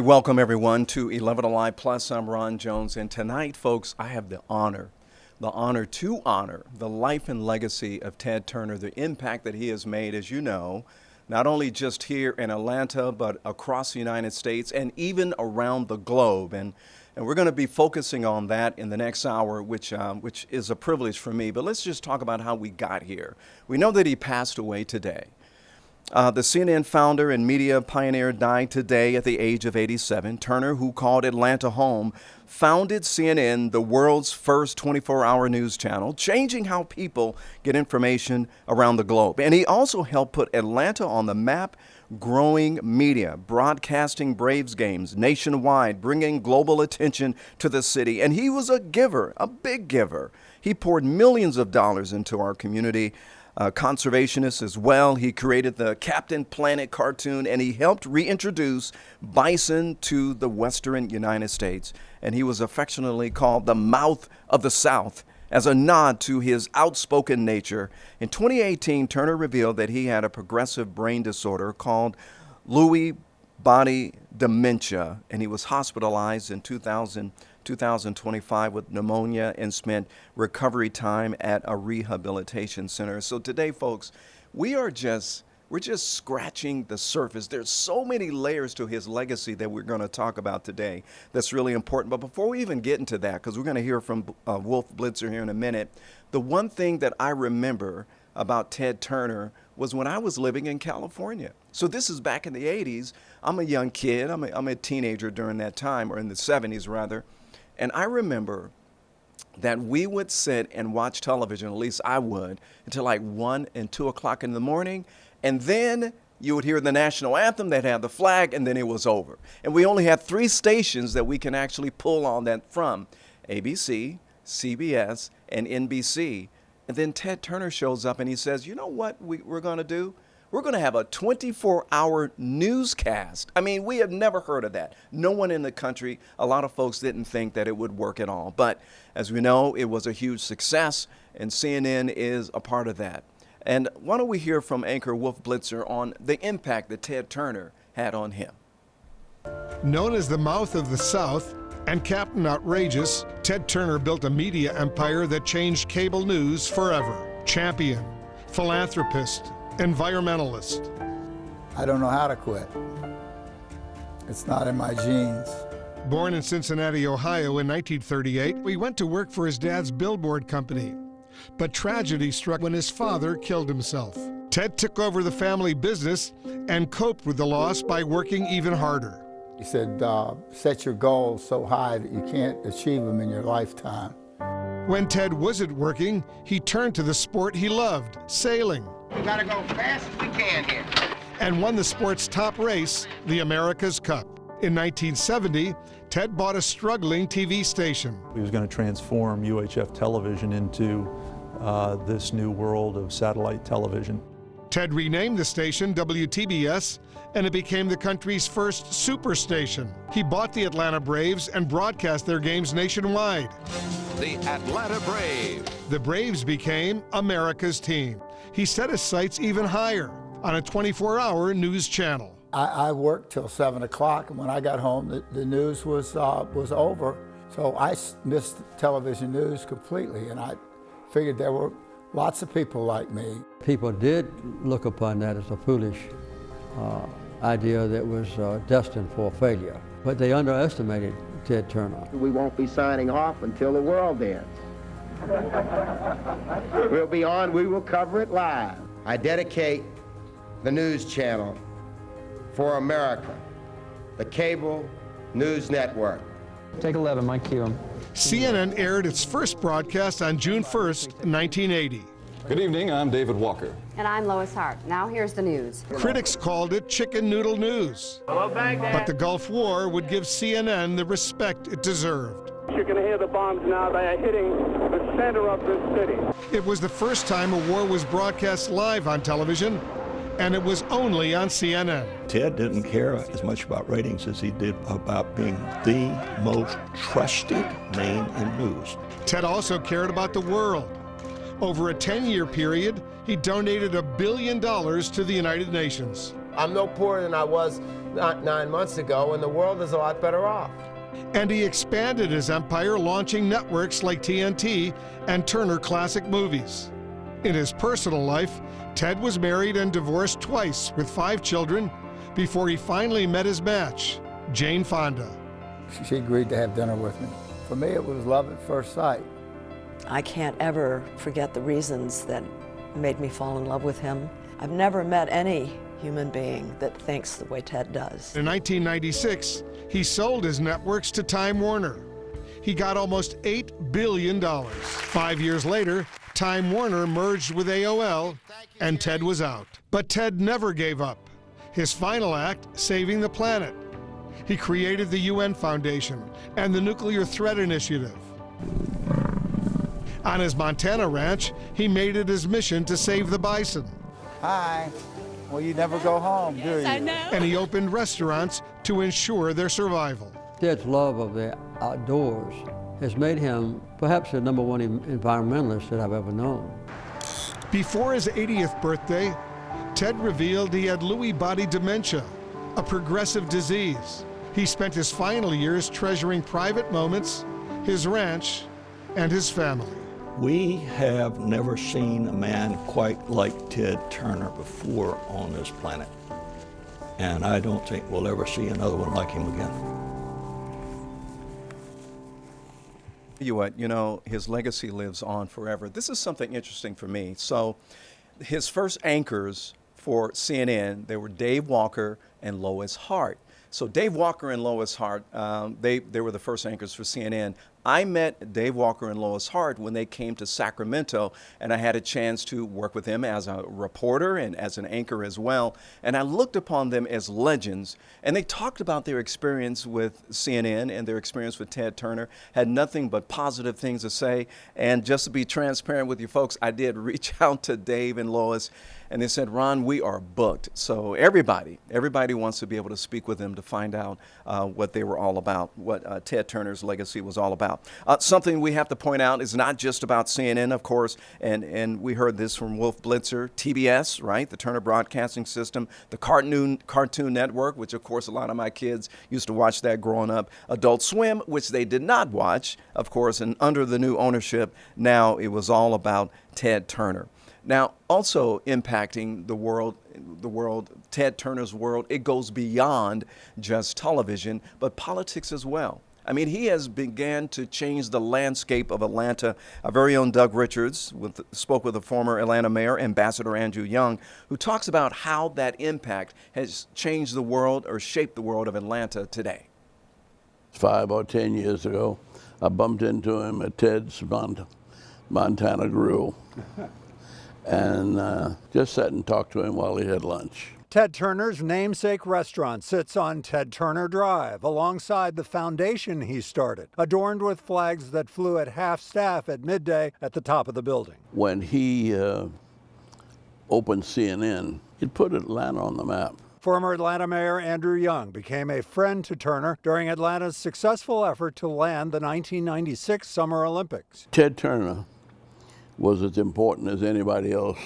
Hey, welcome everyone to 11 Alive Plus. I'm Ron Jones, and tonight, folks, I have the honor to honor the life and legacy of Ted Turner, the impact that he has made, as you know, not only just here in Atlanta, but across the United States and even around the globe. And we're going to be focusing on that in the next hour, which is a privilege for me. But let's just talk about how we got here. We know that he passed away today. The CNN founder and media pioneer died today at the age of 87. Turner, who called Atlanta home, founded CNN, the world's first 24-hour news channel, changing how people get information around the globe. And he also helped put Atlanta on the map, growing media, broadcasting Braves games nationwide, bringing global attention to the city. And he was a giver, a big giver. He poured millions of dollars into our community. Conservationist as well. He created the Captain Planet cartoon, and he helped reintroduce bison to the western United States. And he was affectionately called the Mouth of the South as a nod to his outspoken nature. In 2018, Turner revealed that he had a progressive brain disorder called Lewy body dementia, and he was hospitalized in 2025 with pneumonia and spent recovery time at a rehabilitation center. So today, folks, we're just scratching the surface. There's so many layers to his legacy that we're going to talk about today that's really important. But before we even get into that, because we're going to hear from Wolf Blitzer here in a minute, the one thing that I remember about Ted Turner was when I was living in California. So this is back in the 80s. I'm a young kid. I'm a teenager during that time, or in the 70s rather. And I remember that we would sit and watch television, at least I would, until like 1 and 2 o'clock in the morning. And then you would hear the national anthem, they'd have the flag, and then it was over. And we only had 3 stations that we can actually pull on that from: ABC, CBS, and NBC. And then Ted Turner shows up and he says, you know what we're going to do? We're going to have a 24-hour newscast. I mean, we have never heard of that. No one in the country, a lot of folks didn't think that it would work at all. But as we know, it was a huge success, and CNN is a part of that. And why don't we hear from anchor Wolf Blitzer on the impact that Ted Turner had on him. Known as the Mouth of the South and Captain Outrageous, Ted Turner built a media empire that changed cable news forever. Champion, philanthropist, environmentalist. I don't know how to quit. It's not in my genes. Born in Cincinnati, Ohio in 1938, he went to work for his dad's billboard company. But tragedy struck when his father killed himself. Ted took over the family business and coped with the loss by working even harder. He said, set your goals so high that you can't achieve them in your lifetime. When Ted wasn't working, he turned to the sport he loved, sailing. We gotta go fast as we can here. And won the sport's top race, the America's Cup. In 1970, Ted bought a struggling TV station. He was going to transform UHF television into this new world of satellite television. Ted renamed the station WTBS, and it became the country's first superstation. He bought the Atlanta Braves and broadcast their games nationwide. The Atlanta Braves. The Braves became America's team. He set his sights even higher on a 24-hour news channel. I worked till 7 o'clock, and when I got home, the news was over. So I missed television news completely, and I figured there were lots of people like me. People did look upon that as a foolish idea that was destined for failure, but they underestimated Ted Turner. We won't be signing off until the world ends. We'll be on, we will cover it live. I dedicate the news channel for America, the cable news network. Take 11, Mike Keelam. CNN aired its first broadcast on June 1st, 1980. Good evening, I'm David Walker. And I'm Lois Hart. Now here's the news. Critics called it chicken noodle news. Hello, Baghdad. But the Gulf War would give CNN the respect it deserved. You can hear the bombs now. They are hitting the center of this city. It was the first time a war was broadcast live on television, and it was only on CNN. Ted didn't care as much about ratings as he did about being the most trusted name in news. Ted also cared about the world. Over a 10-year period, he donated $1 billion to the United Nations. I'm no poorer than I was not 9 months ago, and the world is a lot better off. And he expanded his empire, launching networks like TNT and Turner Classic Movies. In his personal life, Ted was married and divorced twice with 5 children before he finally met his match, Jane Fonda. She agreed to have dinner with me. For me, it was love at first sight. I can't ever forget the reasons that made me fall in love with him. I've never met any human being that thinks the way Ted does. In 1996, he sold his networks to Time Warner. He got almost $8 billion. 5 years later, Time Warner merged with AOL, and Ted was out. But Ted never gave up. His final act, saving the planet. He created the UN Foundation and the Nuclear Threat Initiative. On his Montana ranch, he made it his mission to save the bison. Hi. Well, you never go home, do you? I know. And he opened restaurants to ensure their survival. Ted's love of the outdoors has made him perhaps the #1 environmentalist that I've ever known. Before his 80th birthday, Ted revealed he had Lewy body dementia, a progressive disease. He spent his final years treasuring private moments, his ranch, and his family. We have never seen a man quite like Ted Turner before on this planet. And I don't think we'll ever see another one like him again. You know, his legacy lives on forever. This is something interesting for me. So his first anchors for CNN, they were Dave Walker and Lois Hart. So Dave Walker and Lois Hart, they were the first anchors for CNN. I met Dave Walker and Lois Hart when they came to Sacramento, and I had a chance to work with them as a reporter and as an anchor as well. And I looked upon them as legends, and they talked about their experience with CNN and their experience with Ted Turner, had nothing but positive things to say. And just to be transparent with you folks, I did reach out to Dave and Lois, and they said, Ron, we are booked. So everybody wants to be able to speak with them to find out what they were all about, what Ted Turner's legacy was all about. Something we have to point out is not just about CNN, of course, and we heard this from Wolf Blitzer, TBS, right, the Turner Broadcasting System, the Cartoon Network, which of course a lot of my kids used to watch that growing up, Adult Swim, which they did not watch, of course, and under the new ownership, now it was all about Ted Turner. Now, also impacting the world, Ted Turner's world, it goes beyond just television, but politics as well. I mean, he has began to change the landscape of Atlanta. Our very own Doug Richards spoke with the former Atlanta mayor, Ambassador Andrew Young, who talks about how that impact has changed the world or shaped the world of Atlanta today. 5 or 10 years ago, I bumped into him at Ted's Montana Grill and just sat and talked to him while he had lunch. Ted Turner's namesake restaurant sits on Ted Turner Drive alongside the foundation he started, adorned with flags that flew at half-staff at midday at the top of the building. When he opened CNN, it put Atlanta on the map. Former Atlanta Mayor Andrew Young became a friend to Turner during Atlanta's successful effort to land the 1996 Summer Olympics. Ted Turner was as important as anybody else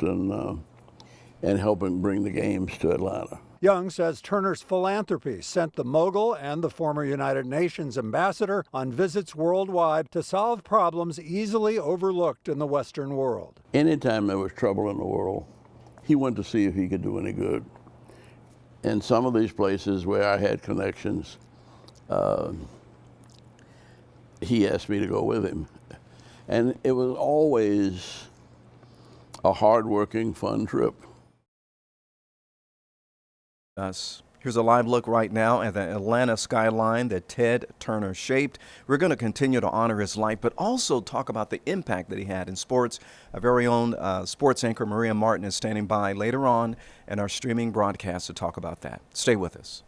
in helping bring the games to Atlanta. Young says Turner's philanthropy sent the mogul and the former United Nations ambassador on visits worldwide to solve problems easily overlooked in the Western world. Anytime there was trouble in the world, he went to see if he could do any good. In some of these places where I had connections, he asked me to go with him. And it was always a hard-working, fun trip. Here's a live look right now at the Atlanta skyline that Ted Turner shaped. We're going to continue to honor his life, but also talk about the impact that he had in sports. Our very own sports anchor, Maria Martin, is standing by later on in our streaming broadcast to talk about that. Stay with us.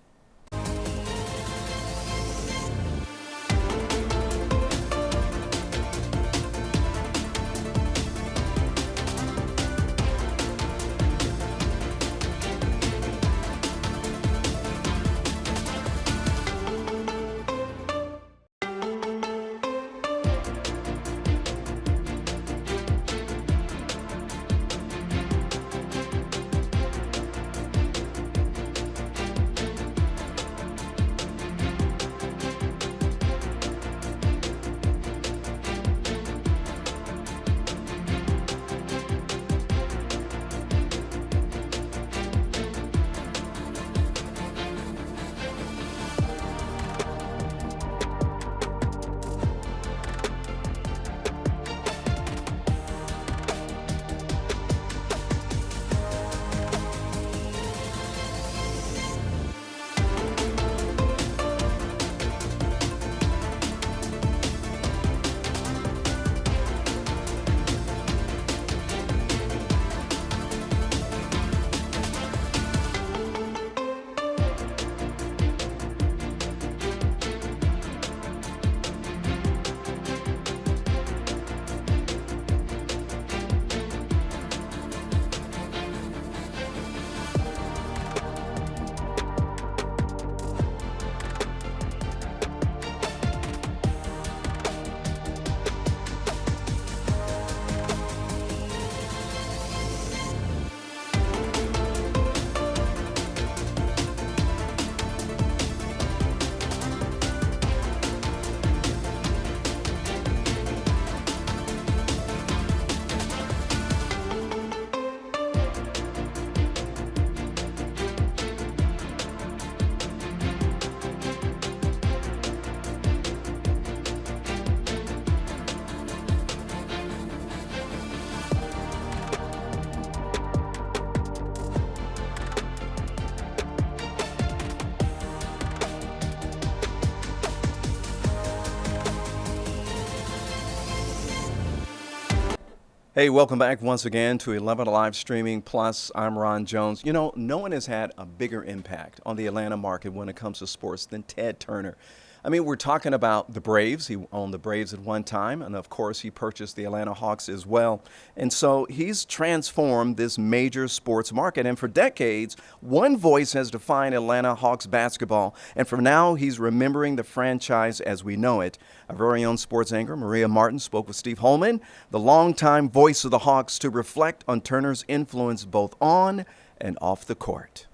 Hey, welcome back once again to 11 Live Streaming Plus. I'm Ron Jones. You know, no one has had a bigger impact on the Atlanta market when it comes to sports than Ted Turner. I mean, we're talking about the Braves. He owned the Braves at one time, and of course, he purchased the Atlanta Hawks as well. And so he's transformed this major sports market. And for decades, one voice has defined Atlanta Hawks basketball. And for now, he's remembering the franchise as we know it. Our very own sports anchor, Maria Martin, spoke with Steve Holman, the longtime voice of the Hawks, to reflect on Turner's influence both on and off the court.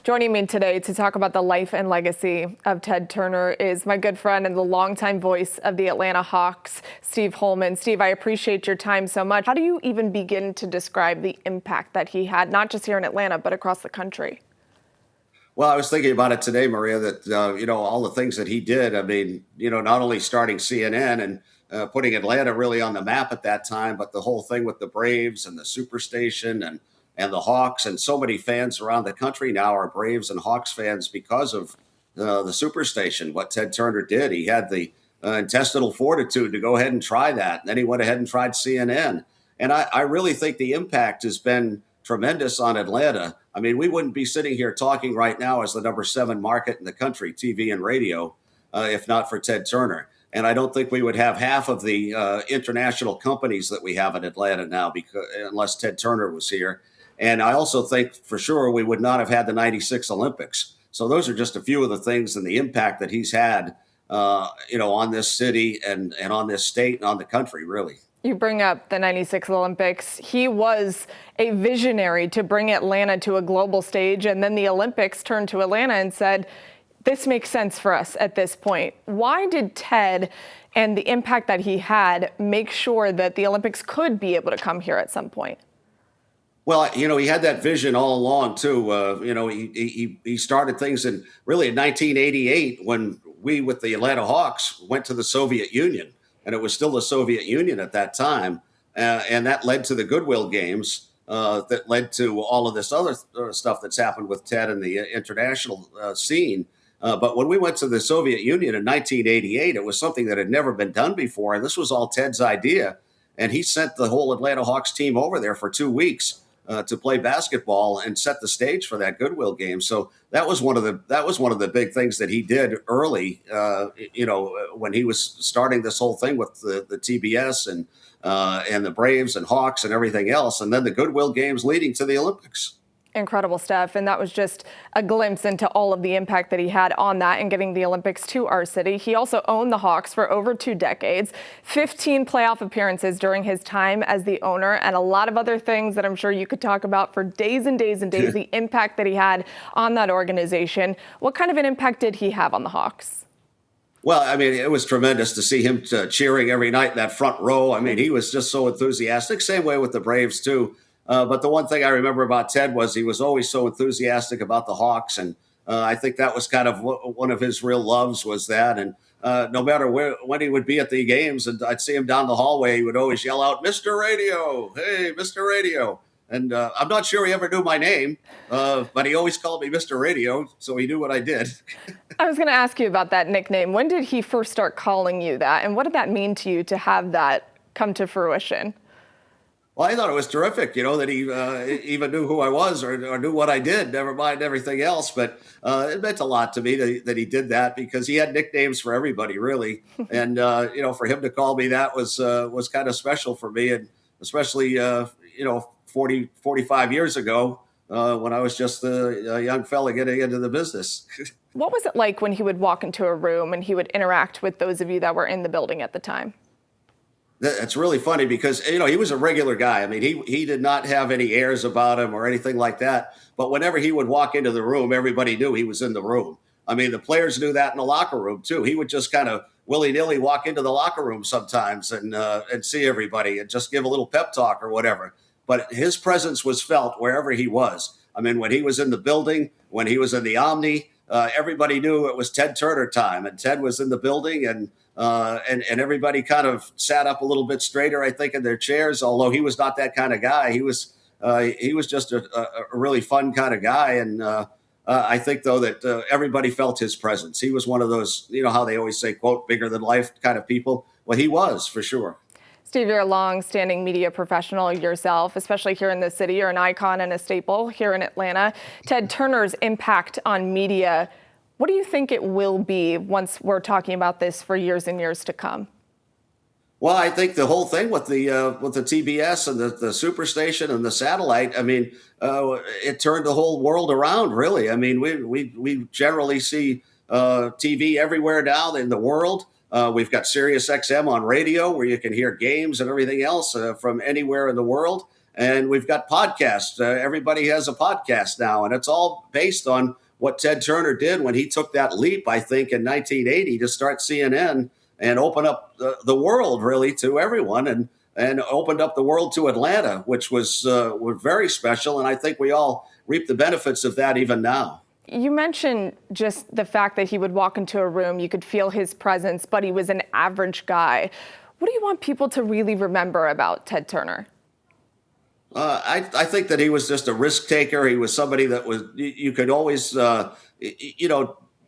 Joining me today to talk about the life and legacy of Ted Turner is my good friend and the longtime voice of the Atlanta Hawks, Steve Holman. Steve, I appreciate your time so much. How do you even begin to describe the impact that he had, not just here in Atlanta, but across the country? Well, I was thinking about it today, Maria, that, all the things that he did. I mean, not only starting CNN and putting Atlanta really on the map at that time, but the whole thing with the Braves and the Superstation and the Hawks, and so many fans around the country now are Braves and Hawks fans because of the Superstation, what Ted Turner did. He had the intestinal fortitude to go ahead and try that. And then he went ahead and tried CNN. And I really think the impact has been tremendous on Atlanta. I mean, we wouldn't be sitting here talking right now as the number 7 market in the country, TV and radio, if not for Ted Turner. And I don't think we would have half of the international companies that we have in Atlanta now unless Ted Turner was here. And I also think for sure we would not have had the 96 Olympics. So those are just a few of the things and the impact that he's had, on this city and on this state and on the country, really. You bring up the 96 Olympics. He was a visionary to bring Atlanta to a global stage. And then the Olympics turned to Atlanta and said, this makes sense for us at this point. Why did Ted and the impact that he had make sure that the Olympics could be able to come here at some point? Well, he had that vision all along, too. He started things in 1988 when we, with the Atlanta Hawks, went to the Soviet Union. And it was still the Soviet Union at that time. And that led to the Goodwill Games that led to all of this other stuff that's happened with Ted and the international scene. But when we went to the Soviet Union in 1988, it was something that had never been done before. And this was all Ted's idea. And he sent the whole Atlanta Hawks team over there for 2 weeks to play basketball and set the stage for that Goodwill game. So that was one of the big things that he did early, when he was starting this whole thing with the TBS and the Braves and Hawks and everything else. And then the Goodwill games leading to the Olympics. Incredible stuff. And that was just a glimpse into all of the impact that he had on that and getting the Olympics to our city. He also owned the Hawks for over 2 decades, 15 playoff appearances during his time as the owner, and a lot of other things that I'm sure you could talk about for days and days and days, the impact that he had on that organization. What kind of an impact did he have on the Hawks? Well, I mean, it was tremendous to see him cheering every night in that front row. I mean, he was just so enthusiastic. Same way with the Braves, too. But the one thing I remember about Ted was he was always so enthusiastic about the Hawks. And I think that was kind of one of his real loves was that. And no matter when he would be at the games and I'd see him down the hallway, he would always yell out, "Mr. Radio, hey, Mr. Radio." And I'm not sure he ever knew my name, but he always called me Mr. Radio. So he knew what I did. I was going to ask you about that nickname. When did he first start calling you that? And what did that mean to you to have that come to fruition? Well, I thought it was terrific, that he even knew who I was or knew what I did, never mind everything else. But it meant a lot to me that he did that because he had nicknames for everybody, really. And, for him to call me that was kind of special for me. And especially, 45 years ago when I was just a young fella getting into the business. What was it like when he would walk into a room and he would interact with those of you that were in the building at the time? That's really funny because, he was a regular guy. I mean, he did not have any airs about him or anything like that. But whenever he would walk into the room, everybody knew he was in the room. I mean, the players knew that in the locker room, too. He would just kind of willy-nilly walk into the locker room sometimes and see everybody and just give a little pep talk or whatever. But his presence was felt wherever he was. I mean, when he was in the building, when he was in the Omni, everybody knew it was Ted Turner time. And Ted was in the building and everybody kind of sat up a little bit straighter, I think, in their chairs. Although he was not that kind of guy, he was just a really fun kind of guy. And I think, though, that everybody felt his presence. He was one of those, how they always say, quote, bigger than life kind of people. Well, he was for sure. Steve, you're a long-standing media professional yourself, especially here in the city. You're an icon and a staple here in Atlanta. Ted Turner's impact on media, what do you think it will be once we're talking about this for years and years to come? Well, I think the whole thing with the TBS and the Superstation and the satellite, I mean, it turned the whole world around, really. I mean, we generally see TV everywhere now in the world. We've got Sirius XM on radio where you can hear games and everything else from anywhere in the world. And we've got podcasts. Everybody has a podcast now, and it's all based on what Ted Turner did when he took that leap, I think, in 1980 to start CNN and open up the world really to everyone, and opened up the world to Atlanta, which was very special. And I think we all reap the benefits of that even now. You mentioned just the fact that he would walk into a room, you could feel his presence, but he was an average guy. What do you want people to really remember about Ted Turner? I think that he was just a risk taker. He was somebody that was, you could always,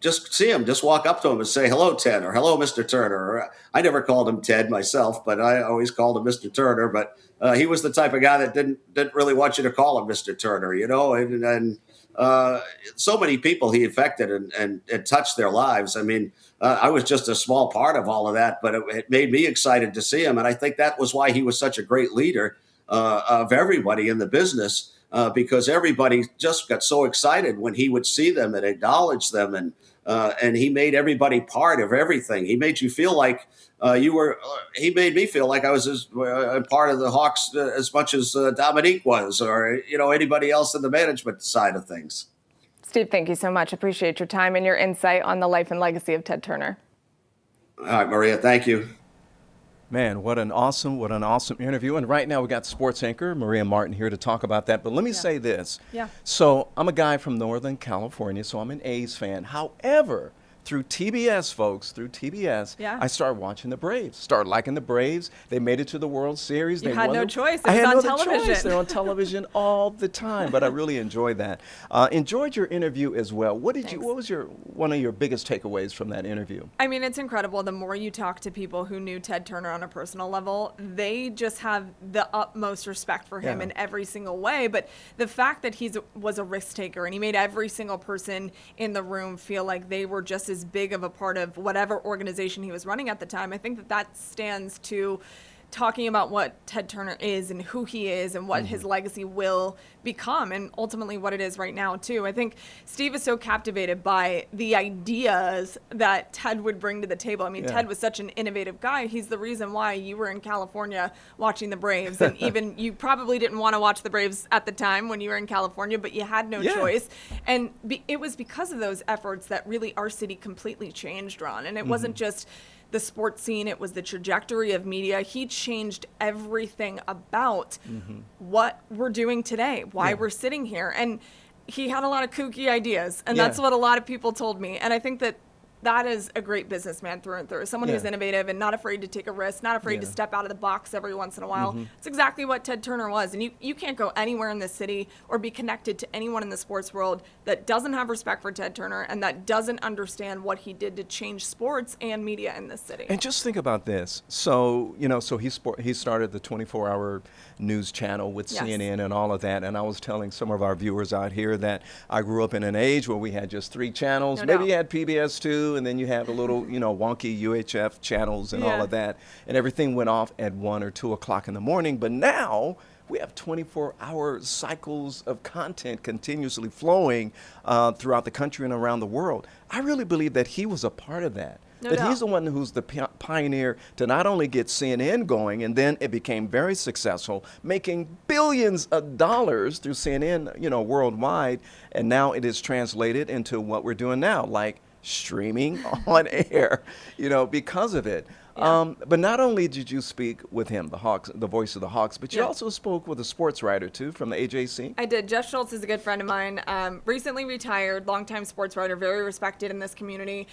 just see him, just walk up to him and say, hello, Ted, or hello, Mr. Turner. I never called him Ted myself, but I always called him Mr. Turner. But he was the type of guy that didn't really want you to call him Mr. Turner, and so many people he affected and touched their lives. I mean, I was just a small part of all of that, but it made me excited to see him. And I think that was why he was such a great leader of everybody in the business, because everybody just got so excited when he would see them and acknowledge them. And he made everybody part of everything. He made you feel like he made me feel like I was a part of the Hawks as much as Dominique was, or, anybody else in the management side of things. Steve, thank you so much. Appreciate your time and your insight on the life and legacy of Ted Turner. All right, Maria, thank you. Man, what an awesome interview. And right now we got sports anchor Maria Martin here to talk about that. But let me say this. Yeah. So I'm a guy from Northern California, so I'm an A's fan. However, through TBS, folks, I started watching the Braves, started liking the Braves. They made it to the World Series. You had no choice. I had no television. choice. They're on television all the time, but I really enjoyed that. Enjoyed your interview as well. What was one of your biggest takeaways from that interview? I mean, it's incredible. The more you talk to people who knew Ted Turner on a personal level, they just have the utmost respect for him in every single way. But the fact that he was a risk taker and he made every single person in the room feel like they were just as big of a part of whatever organization he was running at the time, I think that stands to talking about what Ted Turner is and who he is and what his legacy will become, and ultimately what it is right now too. I think Steve is so captivated by the ideas that Ted would bring to the table. I mean, Ted was such an innovative guy. He's the reason why you were in California watching the Braves, and even you probably didn't want to watch the Braves at the time when you were in California, but you had no choice. And it was because of those efforts that really our city completely changed, Ron. And it wasn't just the sports scene, it was the trajectory of media. He changed everything about what we're doing today, why we're sitting here. And he had a lot of kooky ideas, and that's what a lot of people told me. And I think that is a great businessman through and through. Someone who's innovative and not afraid to take a risk, not afraid to step out of the box every once in a while. It's exactly what Ted Turner was. And you can't go anywhere in this city or be connected to anyone in the sports world that doesn't have respect for Ted Turner and that doesn't understand what he did to change sports and media in this city. And just think about this. So, he started the 24-hour news channel with CNN and all of that. And I was telling some of our viewers out here that I grew up in an age where we had just 3 channels. Maybe you had PBS 2, and then you have a little, wonky UHF channels and all of that. And everything went off at 1 or 2 o'clock in the morning. But now we have 24-hour cycles of content continuously flowing throughout the country and around the world. I really believe that he was a part of that. He's the one who's the pioneer to not only get CNN going, and then it became very successful, making billions of dollars through CNN, worldwide. And now it is translated into what we're doing now, like streaming on air, because of it. But not only did you speak with him, the voice of the Hawks, but you also spoke with a sports writer, too, from the AJC. I did. Jeff Schultz is a good friend of mine, recently retired, longtime sports writer, very respected in this community.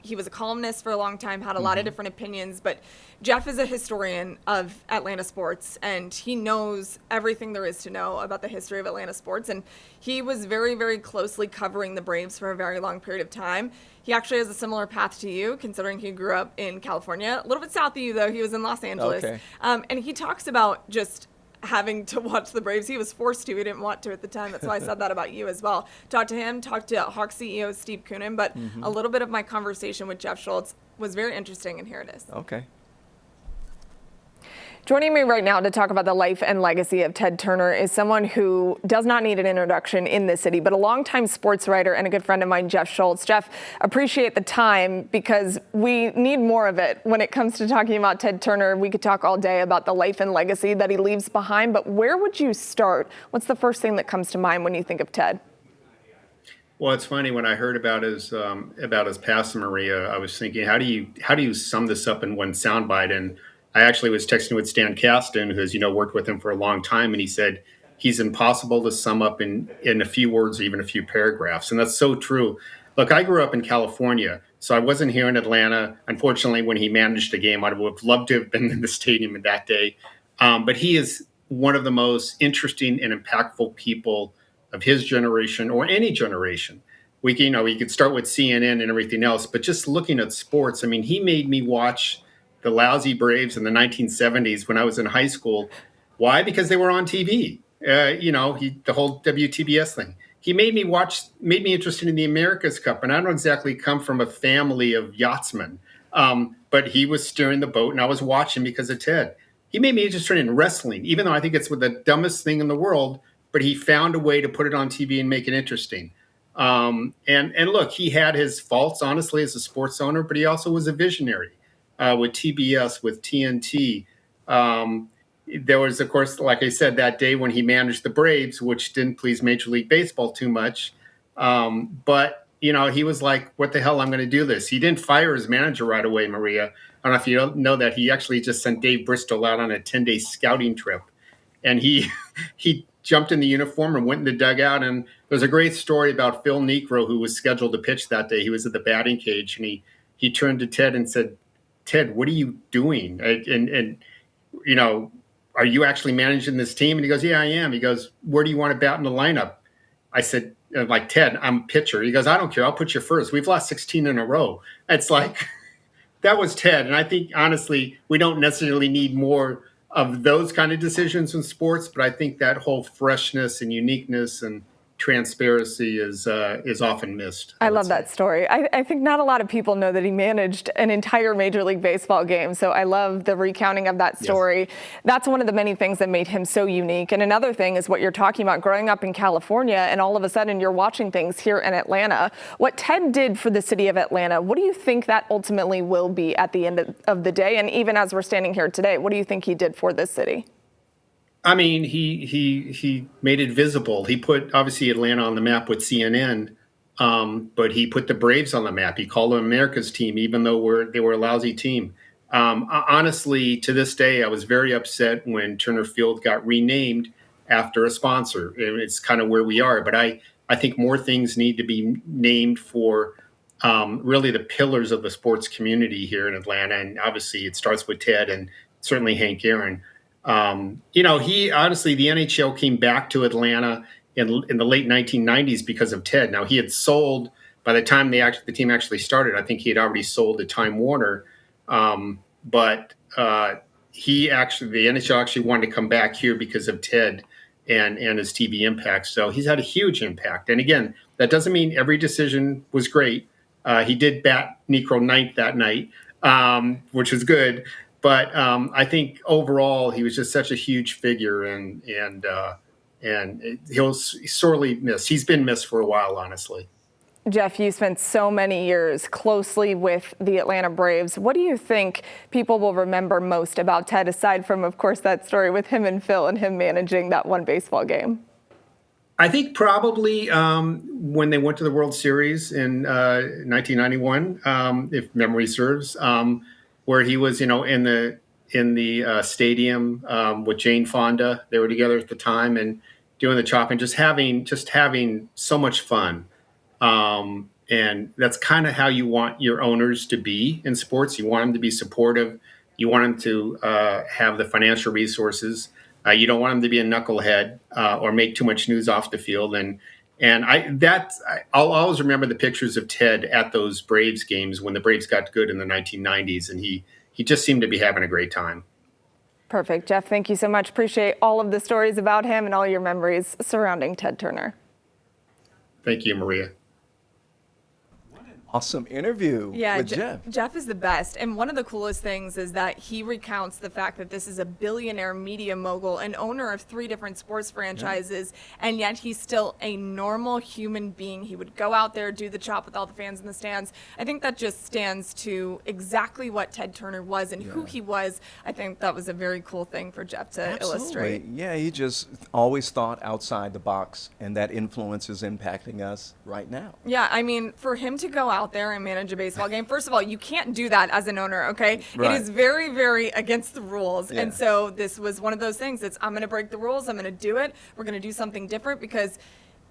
He was a columnist for a long time, had a lot of different opinions, but Jeff is a historian of Atlanta sports, and he knows everything there is to know about the history of Atlanta sports, and he was very, very closely covering the Braves for a very long period of time. He actually has a similar path to you, considering he grew up in California, Atlanta, a little bit south of you though. He was in Los Angeles. Okay. And he talks about just having to watch the Braves. He was forced to. He didn't want to at the time. That's why I said that about you as well. Talked to him, talked to Hawks CEO Steve Koonin, but a little bit of my conversation with Jeff Schultz was very interesting, and here it is. Okay. Joining me right now to talk about the life and legacy of Ted Turner is someone who does not need an introduction in this city, but a longtime sports writer and a good friend of mine, Jeff Schultz. Jeff, appreciate the time because we need more of it when it comes to talking about Ted Turner. We could talk all day about the life and legacy that he leaves behind, but where would you start? What's the first thing that comes to mind when you think of Ted? Well, it's funny, when I heard about his passing, Maria, I was thinking, how do you sum this up in one soundbite? And I actually was texting with Stan Kasten, who has, worked with him for a long time, and he said he's impossible to sum up in a few words or even a few paragraphs. And that's so true. Look, I grew up in California, so I wasn't here in Atlanta. Unfortunately, when he managed a game, I would have loved to have been in the stadium in that day. But he is one of the most interesting and impactful people of his generation or any generation. We could start with CNN and everything else, but just looking at sports, I mean, he made me watch the lousy Braves in the 1970s when I was in high school. Why? Because they were on TV. The whole WTBS thing. He made me interested in the America's Cup, and I don't exactly come from a family of yachtsmen, but he was steering the boat, and I was watching because of Ted. He made me interested in wrestling, even though I think it's the dumbest thing in the world, but he found a way to put it on TV and make it interesting. And look, he had his faults, honestly, as a sports owner, but he also was a visionary. With TBS, with TNT. There was, of course, like I said, that day when he managed the Braves, which didn't please Major League Baseball too much. But, he was like, what the hell, I'm going to do this. He didn't fire his manager right away, Maria. I don't know if you don't know that. He actually just sent Dave Bristol out on a 10-day scouting trip. And he jumped in the uniform and went in the dugout. And there's a great story about Phil Niekro, who was scheduled to pitch that day. He was at the batting cage, and he turned to Ted and said, Ted, what are you doing? And are you actually managing this team? And he goes, yeah, I am. He goes, where do you want to bat in the lineup? I said, Ted, I'm pitcher. He goes, I don't care. I'll put you first. We've lost 16 in a row. It's like, that was Ted. And I think, honestly, we don't necessarily need more of those kind of decisions in sports, but I think that whole freshness and uniqueness and transparency is often missed. I love that story. I think not a lot of people know that he managed an entire Major League Baseball game. So I love the recounting of that story. Yes. That's one of the many things that made him so unique. And another thing is what you're talking about, growing up in California, and all of a sudden you're watching things here in Atlanta. What Ted did for the city of Atlanta, what do you think that ultimately will be at the end of the day? And even as we're standing here today, what do you think he did for this city? I mean, he made it visible. He put, obviously, Atlanta on the map with CNN, but he put the Braves on the map. He called them America's team, even though they were a lousy team. Honestly, to this day, I was very upset when Turner Field got renamed after a sponsor. It's kind of where we are. But I think more things need to be named for really the pillars of the sports community here in Atlanta. And obviously, it starts with Ted and certainly Hank Aaron. He honestly, the NHL came back to Atlanta in the late 1990s because of Ted. Now, he had sold, by the time the team actually started, I think he had already sold to Time Warner. But the NHL actually wanted to come back here because of Ted and his TV impact. So he's had a huge impact. And again, that doesn't mean every decision was great. He did bat Niekro ninth that night, which was good. But I think overall he was just such a huge figure, and he'll sorely miss. He's been missed for a while, honestly. Jeff, you spent so many years closely with the Atlanta Braves. What do you think people will remember most about Ted, aside from, of course, that story with him and Phil and him managing that one baseball game? I think probably when they went to the World Series in 1991, if memory serves. Where he was, in the stadium with Jane Fonda. They were together at the time and doing the chopping, just having so much fun. And that's kind of how you want your owners to be in sports. You want them to be supportive. You want them to have the financial resources. You don't want them to be a knucklehead or make too much news off the field. And I'll always remember the pictures of Ted at those Braves games when the Braves got good in the 1990s, and he he just seemed to be having a great time. Perfect. Jeff, thank you so much. Appreciate all of the stories about him and all your memories surrounding Ted Turner. Thank you, Maria. Awesome interview with Jeff. Jeff is the best. And one of the coolest things is that he recounts the fact that this is a billionaire media mogul and owner of 3 different sports franchises, and yet he's still a normal human being. He would go out there, do the chop with all the fans in the stands. I think that just stands to exactly what Ted Turner was and who he was. I think that was a very cool thing for Jeff to illustrate. Yeah, he just always thought outside the box, and that influence is impacting us right now. Yeah, I mean, for him to go out there and manage a baseball game, first of all, you can't do that as an owner, okay? Right. It is very, very against the rules. Yeah. And so this was one of those things. I'm going to break the rules. I'm going to do it. We're going to do something different, because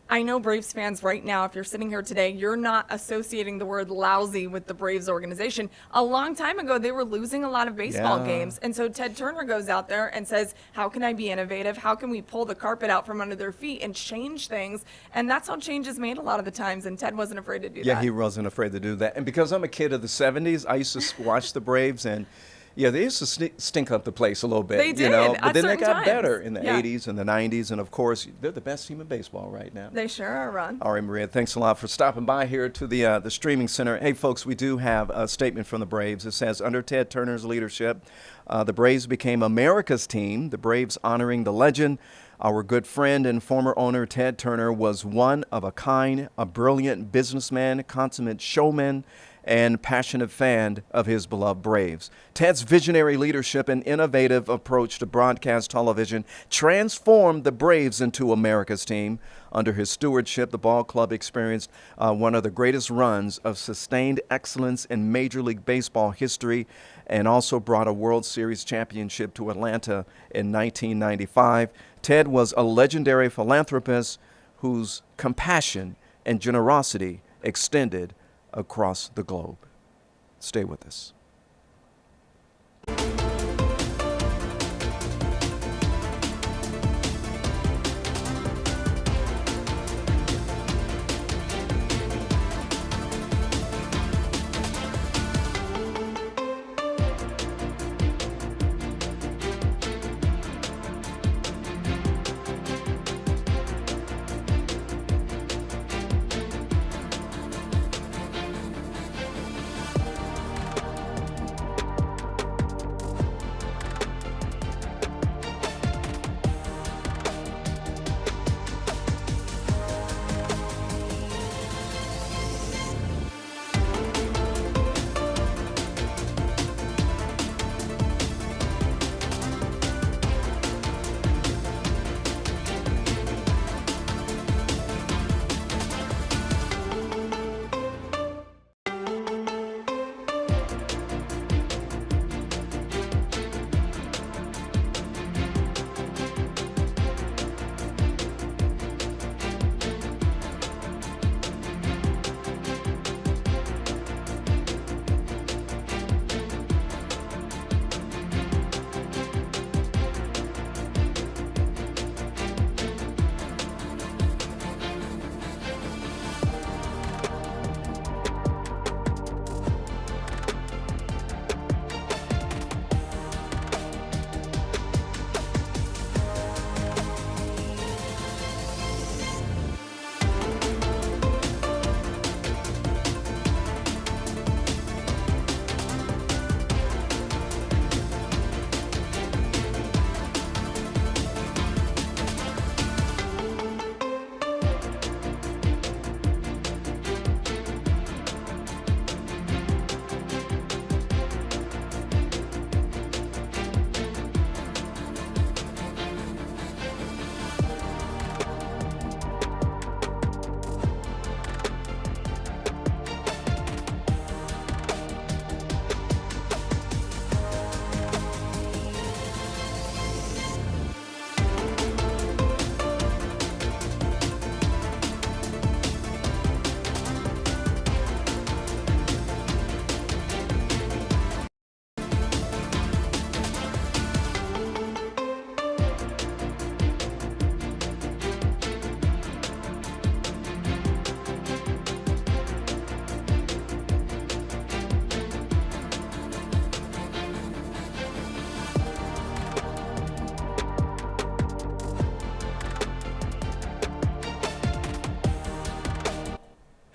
I know Braves fans right now, if you're sitting here today, you're not associating the word lousy with the Braves organization. A long time ago, they were losing a lot of baseball games. And so Ted Turner goes out there and says, how can I be innovative? How can we pull the carpet out from under their feet and change things? And that's how change is made a lot of the times. And Ted wasn't afraid to do that. Yeah, he wasn't afraid to do that. And because I'm a kid of the 70s, I used to watch the Braves, and yeah, they used to stink up the place a little bit. They did, you know, at but then they got certain better times. in the Yeah. 80s and the 90s, and of course, they're the best team in baseball right now. They sure are, Ron. All right, Maria, thanks a lot for stopping by here to the streaming center. Hey, folks, we do have a statement from the Braves. It says, under Ted Turner's leadership, the Braves became America's team. The Braves honoring the legend. Our good friend and former owner Ted Turner was one of a kind, a brilliant businessman, consummate showman, and passionate fan of his beloved Braves. Ted's visionary leadership and innovative approach to broadcast television transformed the Braves into America's team. Under his stewardship, the ball club experienced one of the greatest runs of sustained excellence in Major League Baseball history, and also brought a World Series championship to Atlanta in 1995. Ted was a legendary philanthropist whose compassion and generosity extended across the globe. Stay with us.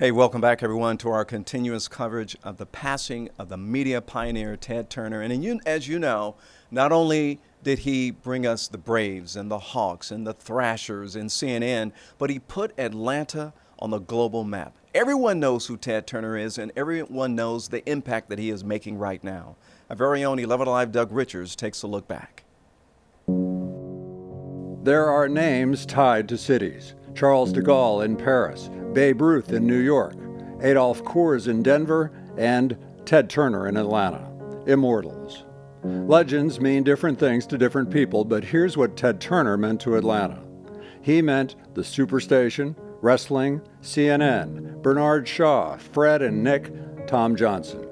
Hey, welcome back, everyone, to our continuous coverage of the passing of the media pioneer Ted Turner. And as you know, not only did he bring us the Braves and the Hawks and the Thrashers and CNN, but he put Atlanta on the global map. Everyone knows who Ted Turner is, and everyone knows the impact that he is making right now. Our very own 11 Alive Doug Richards takes a look back. There are names tied to cities. Charles de Gaulle in Paris, Babe Ruth in New York, Adolph Coors in Denver, and Ted Turner in Atlanta. Immortals. Legends mean different things to different people, but here's what Ted Turner meant to Atlanta. He meant the Superstation, wrestling, CNN, Bernard Shaw, Fred and Nick, Tom Johnson.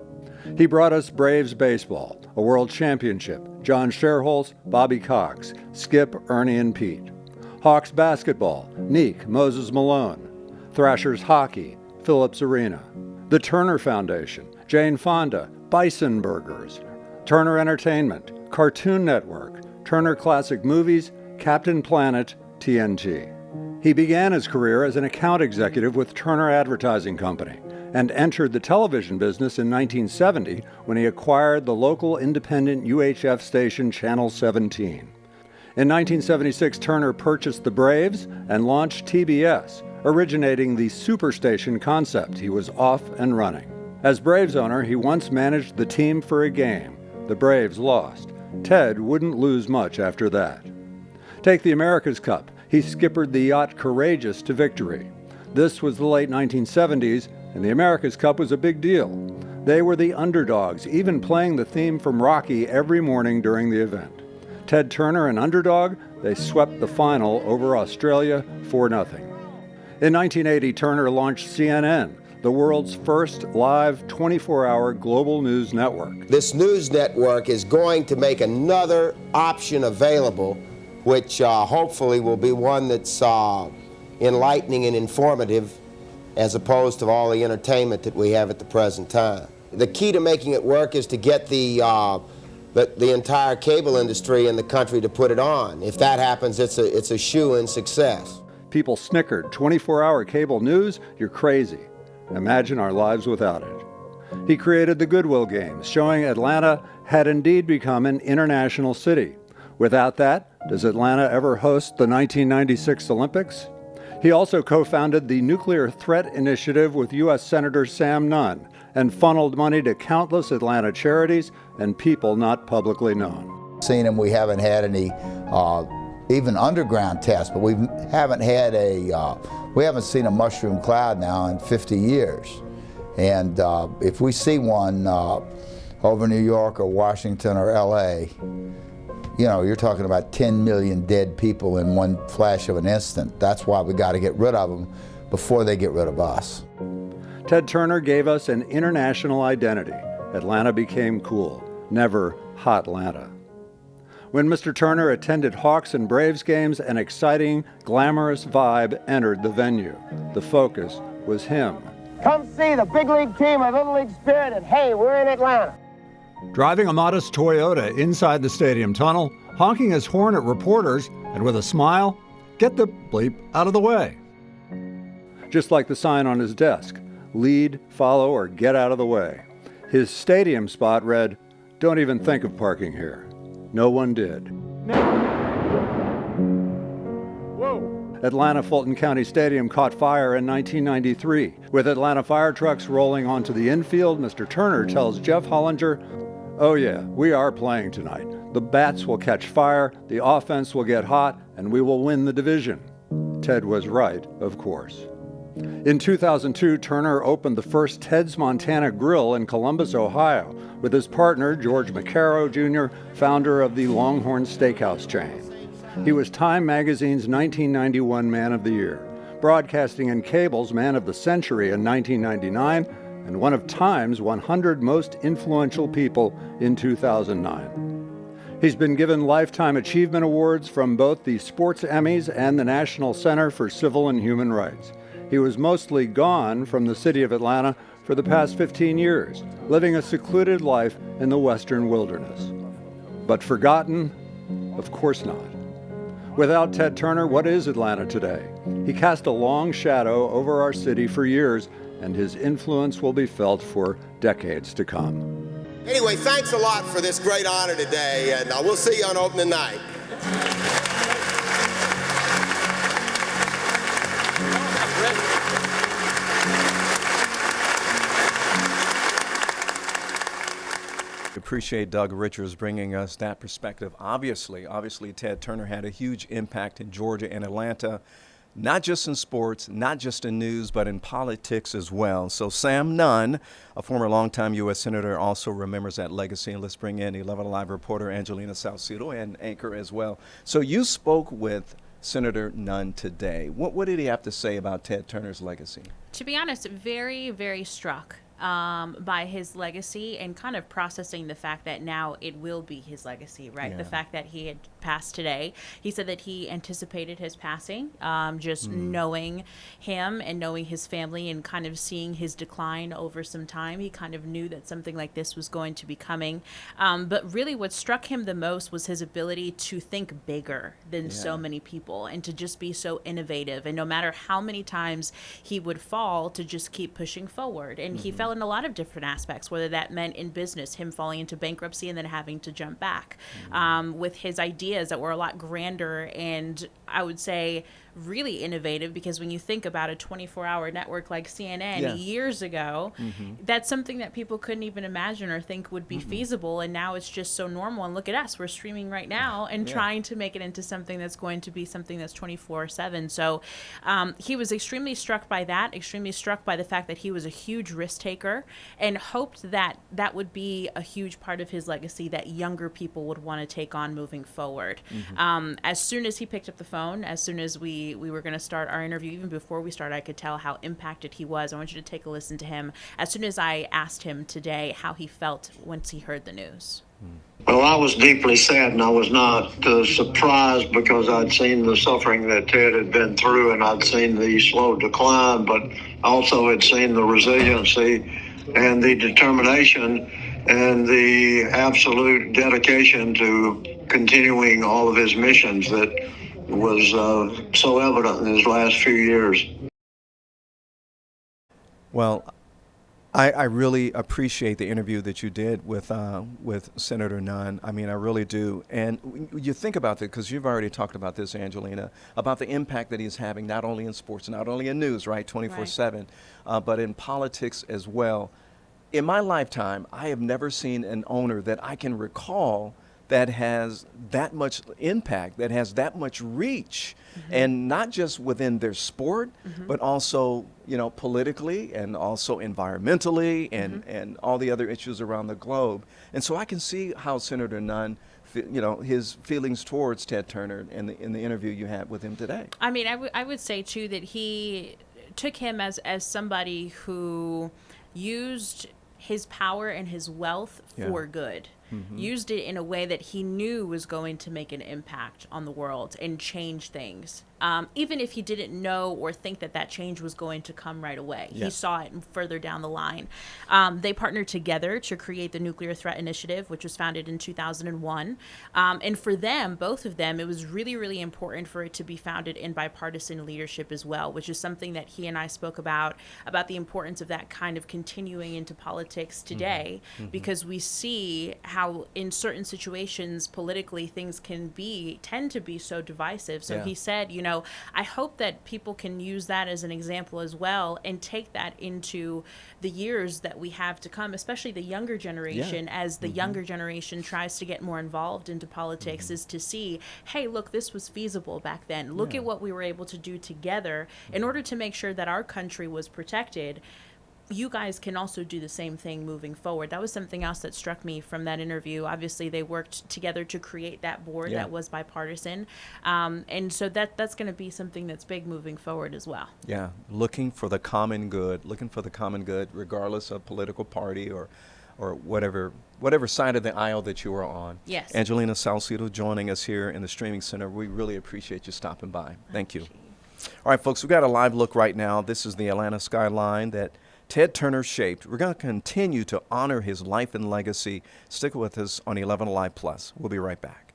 He brought us Braves baseball, a world championship, John Scherholz, Bobby Cox, Skip, Ernie, and Pete. Hawks basketball, Neek, Moses Malone. Thrashers hockey, Phillips Arena. The Turner Foundation, Jane Fonda, Bison Burgers. Turner Entertainment, Cartoon Network, Turner Classic Movies, Captain Planet, TNT. He began his career as an account executive with Turner Advertising Company and entered the television business in 1970 when he acquired the local independent UHF station Channel 17. In 1976, Turner purchased the Braves and launched TBS, originating the Superstation concept. He was off and running. As Braves owner, he once managed the team for a game. The Braves lost. Ted wouldn't lose much after that. Take the America's Cup. He skippered the yacht Courageous to victory. This was the late 1970s, and the America's Cup was a big deal. They were the underdogs, even playing the theme from Rocky every morning during the event. Ted Turner and Underdog, they swept the final over Australia 4-0. In 1980, Turner launched CNN, the world's first live 24-hour global news network. This news network is going to make another option available, which hopefully will be one that's enlightening and informative as opposed to all the entertainment that we have at the present time. The key to making it work is to get the entire cable industry in the country to put it on. If that happens, it's a shoo-in success. People snickered. 24-hour cable news? You're crazy. Imagine our lives without it. He created the Goodwill Games, showing Atlanta had indeed become an international city. Without that, does Atlanta ever host the 1996 Olympics? He also co-founded the Nuclear Threat Initiative with U.S. Senator Sam Nunn and funneled money to countless Atlanta charities and people not publicly known. Seen him, we haven't had any even underground tests, but we haven't seen a mushroom cloud now in 50 years. And if we see one over New York or Washington or LA, you know, you're talking about 10 million dead people in one flash of an instant. That's why we got to get rid of them before they get rid of us. Ted Turner gave us an international identity. Atlanta became cool, never Hotlanta. When Mr. Turner attended Hawks and Braves games, an exciting, glamorous vibe entered the venue. The focus was him. Come see the big league team of Little League Spirit, and hey, we're in Atlanta. Driving a modest Toyota inside the stadium tunnel, honking his horn at reporters, and with a smile, get the bleep out of the way. Just like the sign on his desk, lead, follow, or get out of the way. His stadium spot read, "Don't even think of parking here." No one did. Whoa. Atlanta Fulton County Stadium caught fire in 1993. With Atlanta fire trucks rolling onto the infield, Mr. Turner tells Jeff Hollinger, "Oh yeah, we are playing tonight. The bats will catch fire, the offense will get hot, and we will win the division." Ted was right, of course. In 2002, Turner opened the first Ted's Montana Grill in Columbus, Ohio, with his partner, George McCarrow Jr., founder of the Longhorn Steakhouse chain. He was Time Magazine's 1991 Man of the Year, Broadcasting and Cable's Man of the Century in 1999, and one of Time's 100 Most Influential People in 2009. He's been given Lifetime Achievement Awards from both the Sports Emmys and the National Center for Civil and Human Rights. He was mostly gone from the city of Atlanta for the past 15 years, living a secluded life in the western wilderness. But forgotten? Of course not. Without Ted Turner, what is Atlanta today? He cast a long shadow over our city for years, and his influence will be felt for decades to come. Anyway, thanks a lot for this great honor today, and we'll see you on opening night. Appreciate Doug Richards bringing us that perspective. Obviously, Ted Turner had a huge impact in Georgia and Atlanta, not just in sports, not just in news, but in politics as well. So Sam Nunn, a former longtime U.S. Senator, also remembers that legacy. And let's bring in 11 Alive reporter Angelina Salcido and anchor as well. So you spoke with Senator Nunn today. What did he have to say about Ted Turner's legacy? To be honest, very, very struck by his legacy and kind of processing the fact that now it will be his legacy, right? Yeah. The fact that he had passed today. He said that he anticipated his passing, just knowing him and knowing his family and kind of seeing his decline over some time. He kind of knew that something like this was going to be coming. But really what struck him the most was his ability to think bigger than so many people and to just be so innovative. And no matter how many times he would fall, to just keep pushing forward. And he fell in a lot of different aspects, whether that meant in business, him falling into bankruptcy and then having to jump back, with his ideas that were a lot grander and I would say really innovative, because when you think about a 24-hour network like CNN years ago, that's something that people couldn't even imagine or think would be feasible, and now it's just so normal. And look at us, we're streaming right now and trying to make it into something that's going to be something that's 24/7. So he was extremely struck by that, extremely struck by the fact that he was a huge risk taker, and hoped that that would be a huge part of his legacy that younger people would want to take on moving forward. As soon as he picked up the phone, as soon as we were going to start our interview, even before we started, I could tell how impacted he was. I want you to take a listen to him as soon as I asked him today how he felt once he heard the news. Well, I was deeply sad, and I was not surprised, because I'd seen the suffering that Ted had been through, and I'd seen the slow decline, but also had seen the resiliency and the determination and the absolute dedication to continuing all of his missions that was so evident in his last few years. Well, I really appreciate the interview that you did with Senator Nunn. I mean, I really do. And you think about that, because you've already talked about this, Angelina, about the impact that he's having not only in sports, not only in news, right, 24/7, but in politics as well. In my lifetime, I have never seen an owner that I can recall that has that much impact, that has that much reach, and not just within their sport, but also, you know, politically and also environmentally and all the other issues around the globe. And so I can see how Senator Nunn, you know, his feelings towards Ted Turner in the interview you had with him today. I mean, I would say too that he took him as somebody who used his power and his wealth for good. Used it in a way that he knew was going to make an impact on the world and change things. Even if he didn't know or think that that change was going to come right away. He saw it further down the line. They partnered together to create the Nuclear Threat Initiative, which was founded in 2001. And for them, both of them, it was really, really important for it to be founded in bipartisan leadership as well, which is something that he and I spoke about the importance of that kind of continuing into politics today, because we see how in certain situations politically things tend to be so divisive. So he said, you know, I hope that people can use that as an example as well and take that into the years that we have to come, especially the younger generation, as the younger generation tries to get more involved into politics, is to see, hey, look, this was feasible back then. Look at what we were able to do together in order to make sure that our country was protected. You guys can also do the same thing moving forward. That was something else that struck me from that interview. Obviously, they worked together to create that board that was bipartisan. And so that's going to be something that's big moving forward as well. Yeah, looking for the common good, regardless of political party or whatever side of the aisle that you are on. Yes. Angelina Salcido joining us here in the Streaming Center. We really appreciate you stopping by. Thank you. All right, folks, we've got a live look right now. This is the Atlanta skyline that Ted Turner shaped. We're going to continue to honor his life and legacy. Stick with us on 11 Alive Plus. We'll be right back.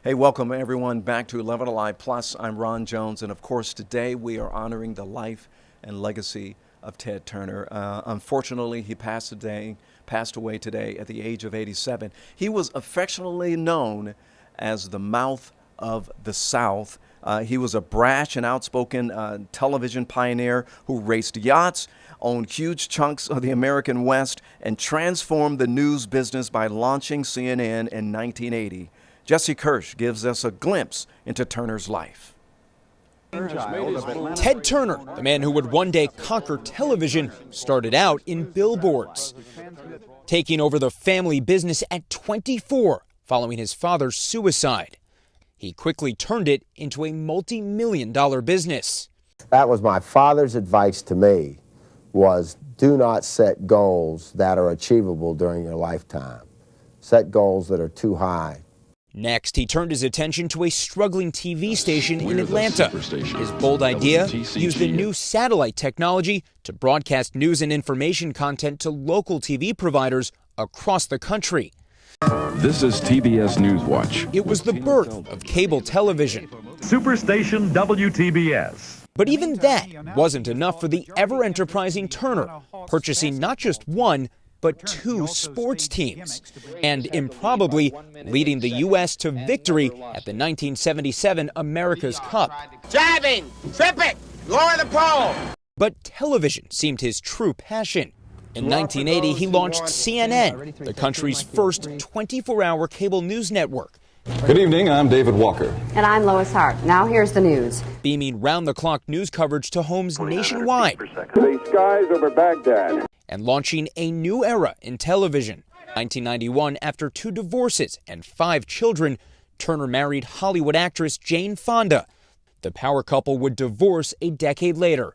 Hey, welcome everyone back to 11 Alive Plus. I'm Ron Jones, and of course today we are honoring the life and legacy of Ted Turner. Unfortunately, he passed away today at the age of 87. He was affectionately known as the mouth of the South. He was a brash and outspoken television pioneer who raced yachts, owned huge chunks of the American West, and transformed the news business by launching CNN in 1980. Jesse Kirsch gives us a glimpse into Turner's life. Ted Turner, the man who would one day conquer television, started out in billboards, taking over the family business at 24 following his father's suicide. He quickly turned it into a multi-million-dollar business. That was my father's advice to me, was do not set goals that are achievable during your lifetime. Set goals that are too high. Next, he turned his attention to a struggling TV station in Atlanta. His bold idea: use the new satellite technology to broadcast news and information content to local TV providers across the country. This is TBS Newswatch. It was the birth of cable television. Superstation WTBS. But even that wasn't enough for the ever-enterprising Turner, purchasing not just one, but two sports teams, and improbably leading the U.S. to victory at the 1977 America's Cup. Driving, trip it, lower the pole. But television seemed his true passion. In 1980, he launched CNN, the country's first 24-hour cable news network. Good evening, I'm David Walker. And I'm Lois Hart. Now here's the news. Beaming round-the-clock news coverage to homes nationwide. The skies over Baghdad. And launching a new era in television. 1991, after 2 divorces and 5 children, Turner married Hollywood actress Jane Fonda. The power couple would divorce a decade later.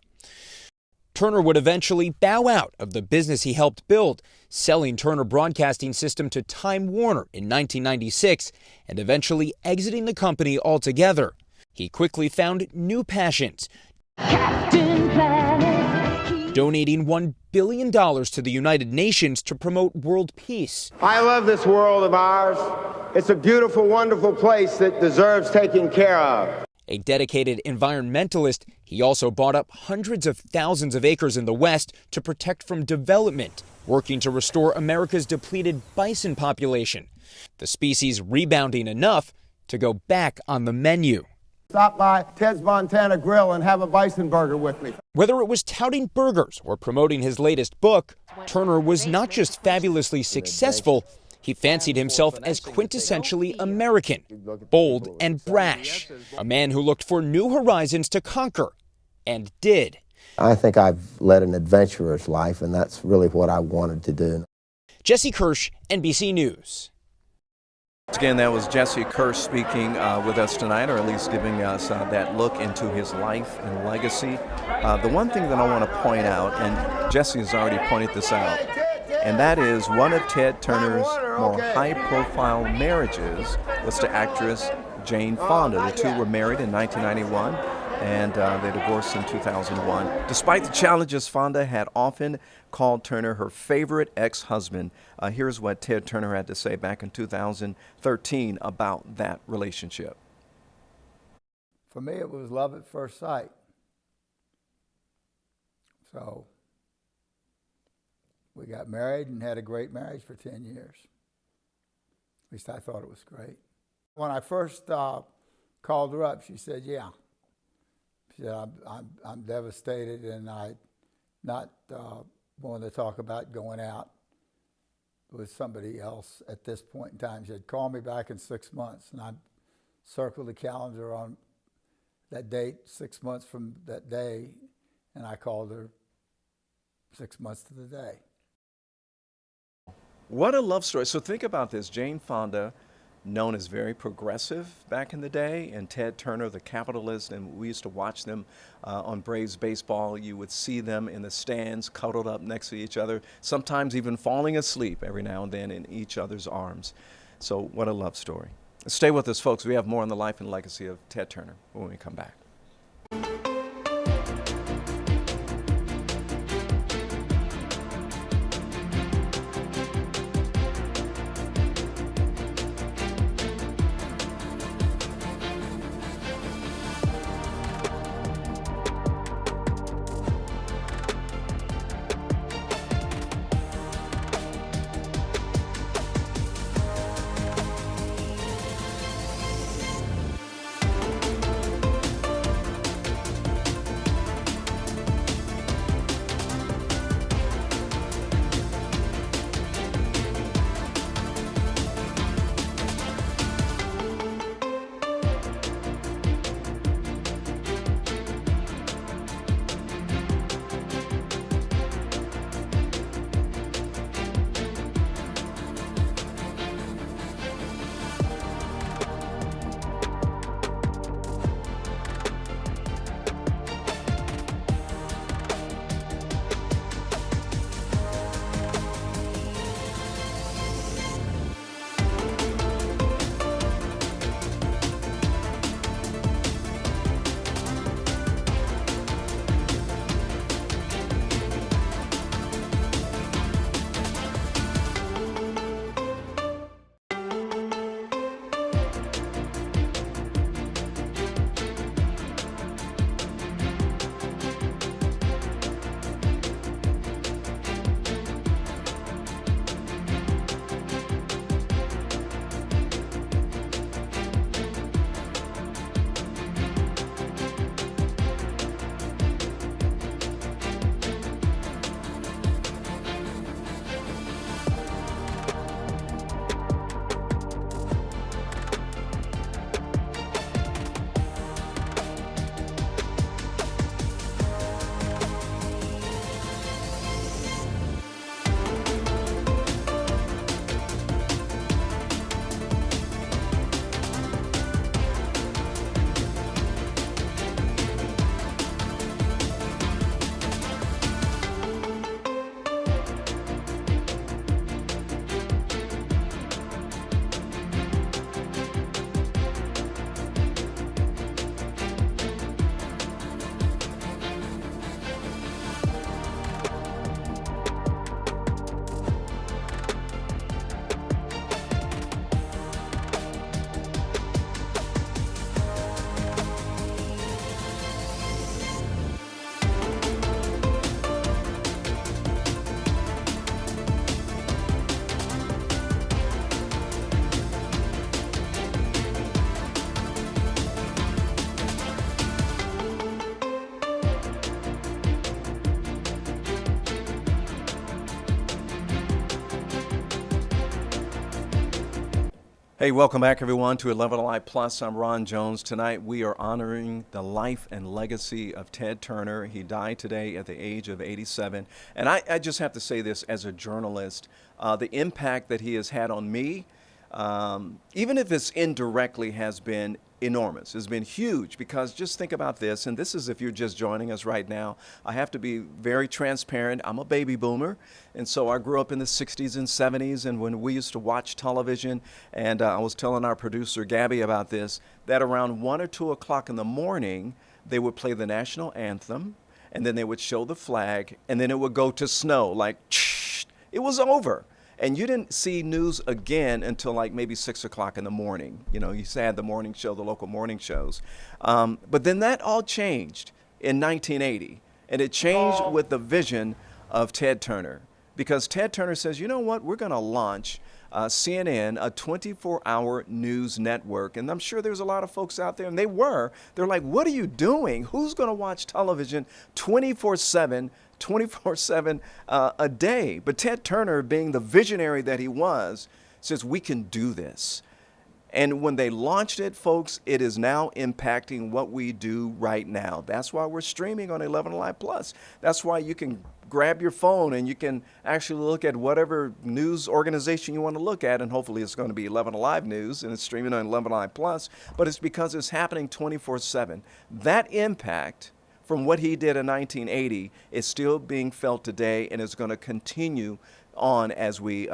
Turner would eventually bow out of the business he helped build, selling Turner Broadcasting System to Time Warner in 1996 and eventually exiting the company altogether. He quickly found new passions, donating $1 billion to the United Nations to promote world peace. I love this world of ours. It's a beautiful, wonderful place that deserves taking care of. A dedicated environmentalist, he also bought up hundreds of thousands of acres in the West to protect from development, working to restore America's depleted bison population, the species rebounding enough to go back on the menu. Stop by Ted's Montana Grill and have a bison burger with me. Whether it was touting burgers or promoting his latest book, Turner was not just fabulously successful, he fancied himself as quintessentially American, bold and brash, a man who looked for new horizons to conquer, and did. I think I've led an adventurer's life, and that's really what I wanted to do. Jesse Kirsch, NBC News. Again, that was Jesse Kirsch speaking with us tonight, or at least giving us that look into his life and legacy. The one thing that I want to point out, and Jesse has already pointed this out, and that is one of Ted Turner's more high-profile marriages was to actress Jane Fonda. The two were married in 1991, and they divorced in 2001. Despite the challenges, Fonda had often called Turner her favorite ex-husband. Here's what Ted Turner had to say back in 2013 about that relationship. For me, it was love at first sight. So we got married and had a great marriage for 10 years. At least I thought it was great. When I first called her up, she said, yeah. She said, I'm devastated, and I not wanting to talk about going out with somebody else at this point in time. She said, call me back in 6 months. And I circled the calendar on that date, 6 months from that day, and I called her 6 months to the day. What a love story. So think about this. Jane Fonda, known as very progressive back in the day, and Ted Turner, the capitalist, and we used to watch them on Braves baseball. You would see them in the stands, cuddled up next to each other, sometimes even falling asleep every now and then in each other's arms. So what a love story. Stay with us, folks. We have more on the life and legacy of Ted Turner when we come back. Hey, welcome back, everyone, to 11 Alive Plus. I'm Ron Jones. Tonight, we are honoring the life and legacy of Ted Turner. He died today at the age of 87. And I just have to say this as a journalist, the impact that he has had on me, even if it's indirectly, has been enormous. It's been huge, because just think about this, and this is if you're just joining us right now. I have to be very transparent. I'm a baby boomer, and so I grew up in the 60s and 70s, and when we used to watch television, and I was telling our producer Gabby about this, that around 1 or 2 o'clock in the morning, they would play the national anthem, and then they would show the flag, and then it would go to snow, like, it was over. And you didn't see news again until like maybe 6 o'clock in the morning. You know, you had the morning show, the local morning shows. But then that all changed in 1980. And it changed with the vision of Ted Turner. Because Ted Turner says, you know what, we're going to launch CNN, a 24-hour news network. And I'm sure there's a lot of folks out there, and they're like, what are you doing? Who's going to watch television 24/7 a day? But Ted Turner, being the visionary that he was, says we can do this. And when they launched it, folks, it is now impacting what we do right now. That's why we're streaming on 11 Alive Plus. That's why you can grab your phone and you can actually look at whatever news organization you want to look at, and hopefully it's going to be 11 Alive News, and it's streaming on 11 Alive Plus, but it's because it's happening 24/7. That impact from what he did in 1980 is still being felt today, and is going to continue on as we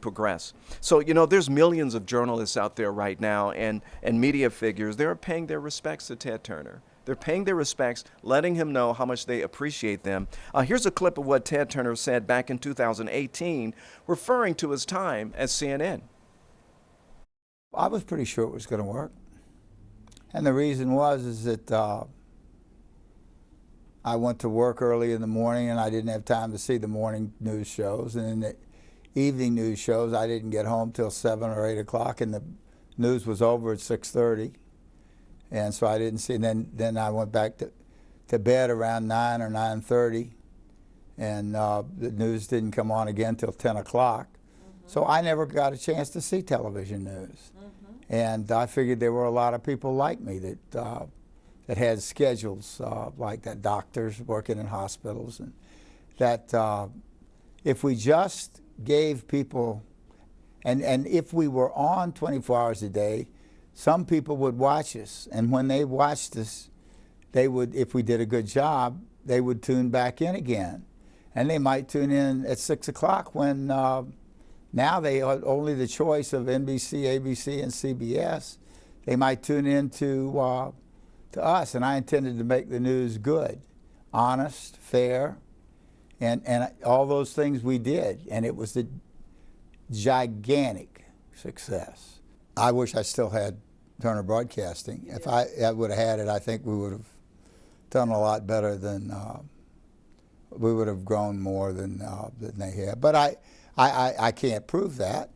progress. So, you know, there's millions of journalists out there right now, and media figures. They're paying their respects to Ted Turner. They're paying their respects, letting him know how much they appreciate them. Here's a clip of what Ted Turner said back in 2018, referring to his time at CNN. I was pretty sure it was going to work. And the reason is that I went to work early in the morning, and I didn't have time to see the morning news shows. And in the evening news shows, I didn't get home till 7 or 8 o'clock, and the news was over at 6:30. And so I didn't see. And then I went back to bed around 9 or 9:30, and the news didn't come on again till 10 o'clock. So I never got a chance to see television news. And I figured there were a lot of people like me that had schedules like that, doctors working in hospitals, and that if we just gave people, and if we were on 24 hours a day, some people would watch us, and when they watched us, they would, if we did a good job, they would tune back in again. And they might tune in at 6 o'clock when now they have only the choice of NBC, ABC, and CBS. They might tune in to us, and I intended to make the news good, honest, fair, and all those things we did, and it was a gigantic success. I wish I still had Turner Broadcasting. If I would have had it, I think we would have done a lot better than, we would have grown more than they have. But I can't prove that.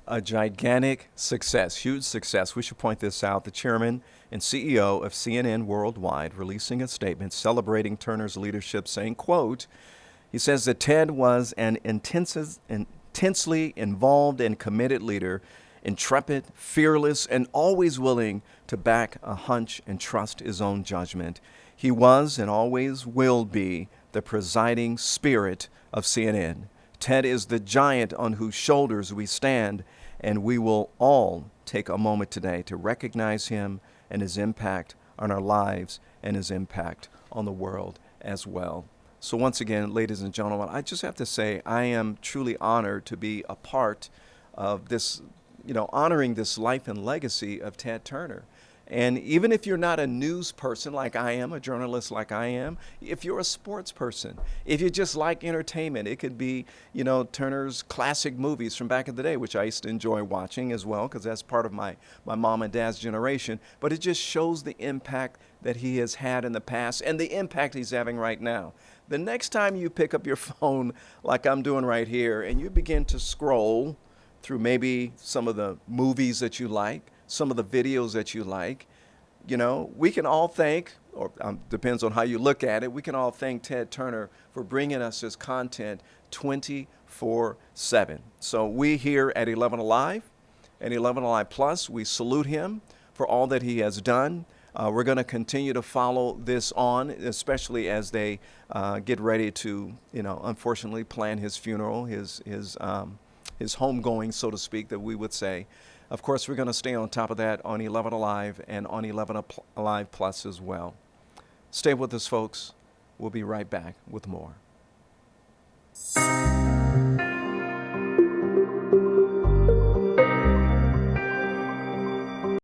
A gigantic success, huge success. We should point this out. The chairman and CEO of CNN Worldwide releasing a statement celebrating Turner's leadership, saying, quote, he says that Ted was an intensely involved and committed leader, intrepid, fearless, and always willing to back a hunch and trust his own judgment. He was and always will be the presiding spirit of CNN. Ted is the giant on whose shoulders we stand, and we will all take a moment today to recognize him and his impact on our lives and his impact on the world as well. So once again, ladies and gentlemen, I just have to say I am truly honored to be a part of this, honoring this life and legacy of Ted Turner. And even if you're not a news person like I am, a journalist like I am, if you're a sports person, if you just like entertainment, it could be, Turner's classic movies from back in the day, which I used to enjoy watching as well, because that's part of my mom and dad's generation. But it just shows the impact that he has had in the past and the impact he's having right now. The next time you pick up your phone like I'm doing right here and you begin to scroll through maybe some of the movies that you like, some of the videos that you like, you know, we can all thank, or depends on how you look at it, we can all thank Ted Turner for bringing us his content 24/7. So we here at 11 Alive and 11 Alive Plus, we salute him for all that he has done. We're going to continue to follow this on, especially as they get ready to, you know, unfortunately plan his funeral, his homegoing, so to speak, that we would say. Of course, we're going to stay on top of that on 11 Alive and on 11 Alive Plus as well. Stay with us, folks. We'll be right back with more.